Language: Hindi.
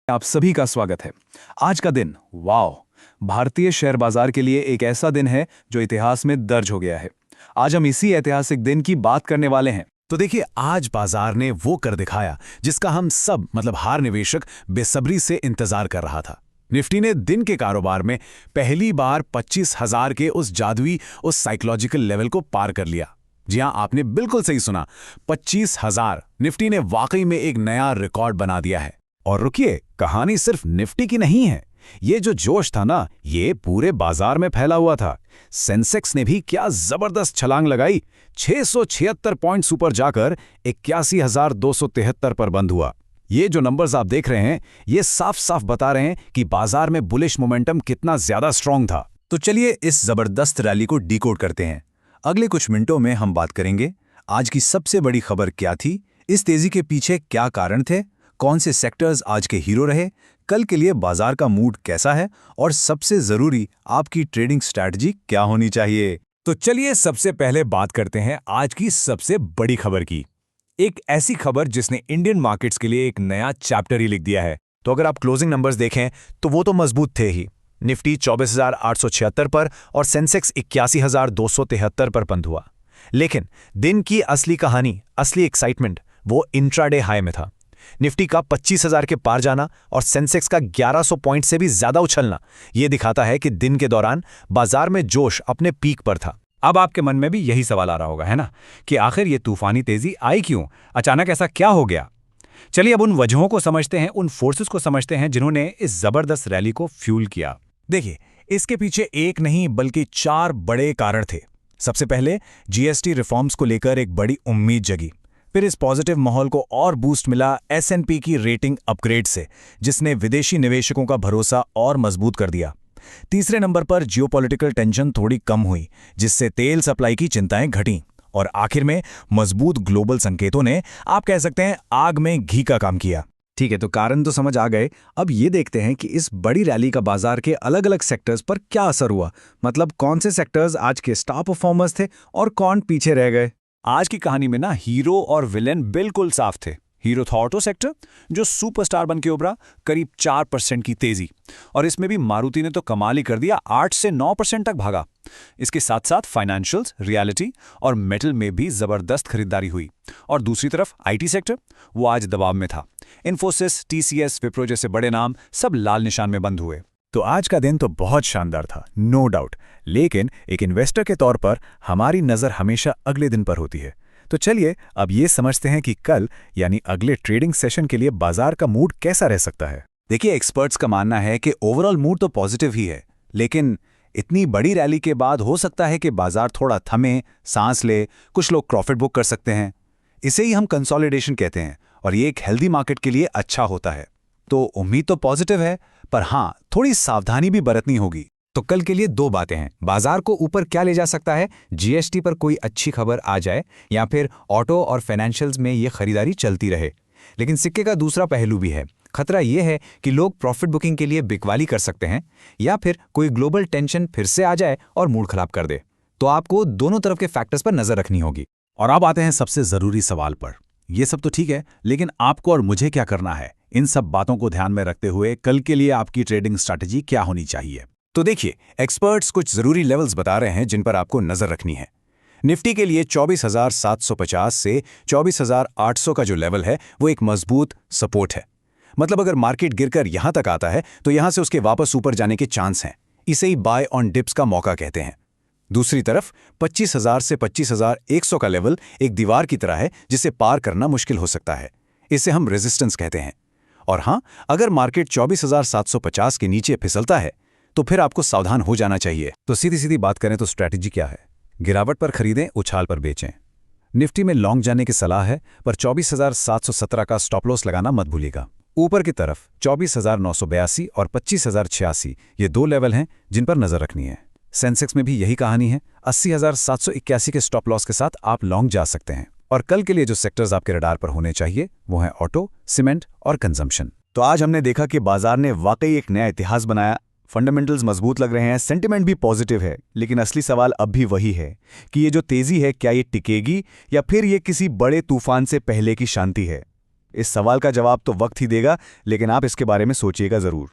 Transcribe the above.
आप सभी का स्वागत है। आज का दिन वाओ, भारतीय शेयर बाजार के लिए एक ऐसा दिन है जो इतिहास में दर्ज हो गया है। आज हम इसी ऐतिहासिक दिन की बात करने वाले हैं। तो देखिए, आज बाजार ने वो कर दिखाया जिसका हम सब हार निवेशक बेसब्री से इंतजार कर रहा था। निफ्टी ने दिन के कारोबार में पहली बार 25,000 के उस जादुई साइकोलॉजिकल लेवल को पार कर लिया। जी हां, आपने बिल्कुल सही सुना, 25,000। निफ्टी ने वाकई में एक नया रिकॉर्ड बना दिया है। और रुकिए, कहानी सिर्फ निफ्टी की नहीं है। ये जो जोश था ना, ये पूरे बाजार में फैला हुआ था। सेंसेक्स ने भी क्या जबरदस्त छलांग लगाई, 676 पॉइंट्स ऊपर जाकर 81,273 पर बंद हुआ। ये जो नंबर्स आप देख रहे हैं, ये साफ साफ बता रहे हैं कि बाजार में बुलिश मोमेंटम कितना ज्यादा स्ट्रांग था। तो चलिए इस जबरदस्त रैली को डिकोड करते हैं। अगले कुछ मिनटों में हम बात करेंगे आज की सबसे बड़ी खबर क्या थी, इस तेजी के पीछे क्या कारण थे, कौन से सेक्टर्स आज के हीरो रहे, कल के लिए बाजार का मूड कैसा है और सबसे जरूरी आपकी ट्रेडिंग स्ट्रैटेजी क्या होनी चाहिए। तो चलिए सबसे पहले बात करते हैं आज की सबसे बड़ी खबर की। एक ऐसी खबर जिसने इंडियन मार्केट्स के लिए एक नया चैप्टर ही लिख दिया है। तो अगर आप क्लोजिंग नंबर्स देखें तो वो तो मजबूत थे ही। निफ्टी 24,876 पर और सेंसेक्स 81,273 पर बंद हुआ। लेकिन दिन की असली कहानी, असली एक्साइटमेंट वो इंट्राडे हाई में था। निफ्टी का 25,000 के पार जाना और सेंसेक्स का 1100 पॉइंट से भी ज्यादा उछलना, यह दिखाता है कि दिन के दौरान बाजार में जोश अपने पीक पर था। अब आपके मन में भी यही सवाल आ रहा होगा, है ना, कि आखिर ये तूफानी तेजी आई क्यों, अचानक ऐसा क्या हो गया। चलिए अब उन वजहों को समझते हैं, उन फोर्सेस को समझते हैं जिन्होंने इस जबरदस्त रैली को फ्यूल किया। देखिए, इसके पीछे एक नहीं बल्कि 4 बड़े कारण थे। सबसे पहले जीएसटी रिफॉर्म्स को लेकर एक बड़ी उम्मीद जगी। फिर इस पॉजिटिव माहौल को और बूस्ट मिला एस&पी की रेटिंग अपग्रेड से, जिसने विदेशी निवेशकों का भरोसा और मजबूत कर दिया। तीसरे नंबर पर जियोपॉलिटिकल टेंशन थोड़ी कम हुई, जिससे तेल सप्लाई की चिंताएं घटीं। और आखिर में मजबूत ग्लोबल संकेतों ने, आप कह सकते हैं, आग में घी का काम किया। ठीक है, तो कारण तो समझ आ गए। अब ये देखते हैं कि इस बड़ी रैली का बाजार के अलग अलग सेक्टर्स पर क्या असर हुआ। मतलब कौन से सेक्टर्स आज के स्टार परफॉर्मर्स थे और कौन पीछे रह गए। आज की कहानी में ना हीरो और विलेन बिल्कुल साफ थे। हीरो था ऑटो सेक्टर, जो सुपरस्टार बन के उभरा, करीब 4% की तेजी। और इसमें भी मारुति ने तो कमाल ही कर दिया, 8 से 9% तक भागा। इसके साथ साथ फाइनेंशियल्स, रियलिटी और मेटल में भी जबरदस्त खरीदारी हुई। और दूसरी तरफ आईटी सेक्टर, वो आज दबाव में था। इन्फोसिस, टीसीएस, विप्रो जैसे बड़े नाम सब लाल निशान में बंद हुए। तो आज का दिन तो बहुत शानदार था, नो डाउट। लेकिन एक इन्वेस्टर के तौर पर हमारी नज़र हमेशा अगले दिन पर होती है। तो चलिए अब ये समझते हैं कि कल यानी अगले ट्रेडिंग सेशन के लिए बाजार का मूड कैसा रह सकता है। देखिए, एक्सपर्ट्स का मानना है कि ओवरऑल मूड तो पॉजिटिव ही है, लेकिन इतनी बड़ी रैली के बाद हो सकता है कि बाजार थोड़ा थमे, सांस ले, कुछ लोग प्रॉफिट बुक कर सकते हैं। इसे ही हम कंसोलिडेशन कहते हैं और ये एक हेल्दी मार्केट के लिए अच्छा होता है। तो उम्मीद तो पॉजिटिव है, पर हाँ, थोड़ी सावधानी भी बरतनी होगी। तो कल के लिए 2 बातें हैं। बाजार को ऊपर क्या ले जा सकता है, जीएसटी पर कोई अच्छी खबर आ जाए या फिर ऑटो और फाइनेंशियल्स में ये खरीदारी चलती रहे। लेकिन सिक्के का दूसरा पहलू भी है। खतरा ये है कि लोग प्रॉफिट बुकिंग के लिए बिकवाली कर सकते हैं या फिर कोई ग्लोबल टेंशन फिर से आ जाए और मूड खराब कर दे। तो आपको दोनों तरफ के फैक्टर्स पर नजर रखनी होगी। और अब आते हैं सबसे जरूरी सवाल पर। ये सब तो ठीक है, लेकिन आपको और मुझे क्या करना है। इन सब बातों को ध्यान में रखते हुए कल के लिए आपकी ट्रेडिंग स्ट्रैटेजी क्या होनी चाहिए। तो देखिए, एक्सपर्ट्स कुछ जरूरी लेवल्स बता रहे हैं जिन पर आपको नजर रखनी है। निफ्टी के लिए 24,750 से 24,800 का जो लेवल है वो एक मजबूत सपोर्ट है। मतलब अगर मार्केट गिरकर यहां तक आता है तो यहां से उसके वापस ऊपर जाने के चांस हैं। इसे ही बाय ऑन डिप्स का मौका कहते हैं। दूसरी तरफ 25,000 से 25,100 का लेवल एक दीवार की तरह है जिसे पार करना मुश्किल हो सकता है। इसे हम रेजिस्टेंस कहते हैं। और हां, अगर मार्केट 24,750 के नीचे फिसलता है तो फिर आपको सावधान हो जाना चाहिए। तो सीधी सीधी बात करें तो स्ट्रैटेजी क्या है। गिरावट पर खरीदें, उछाल पर बेचें। निफ्टी में लॉन्ग जाने की सलाह है, पर 24,717 का स्टॉप लॉस लगाना मत भूलिएगा। ऊपर की तरफ 24,982 और 25,086 ये 2 लेवल हैं जिन पर नजर रखनी है। सेंसेक्स में भी यही कहानी है। 80,781 के स्टॉप लॉस के साथ आप लॉन्ग जा सकते हैं। और कल के लिए जो सेक्टर्स आपके रडार पर होने चाहिए वो हैं ऑटो, सीमेंट और कंजम्पशन। तो आज हमने देखा कि बाजार ने वाकई एक नया इतिहास बनाया। फंडामेंटल्स मजबूत लग रहे हैं, सेंटिमेंट भी पॉजिटिव है, लेकिन असली सवाल अब भी वही है कि ये जो तेजी है क्या ये टिकेगी या फिर ये किसी बड़े तूफान से पहले की शांति है। इस सवाल का जवाब तो वक्त ही देगा, लेकिन आप इसके बारे में सोचिएगा जरूर।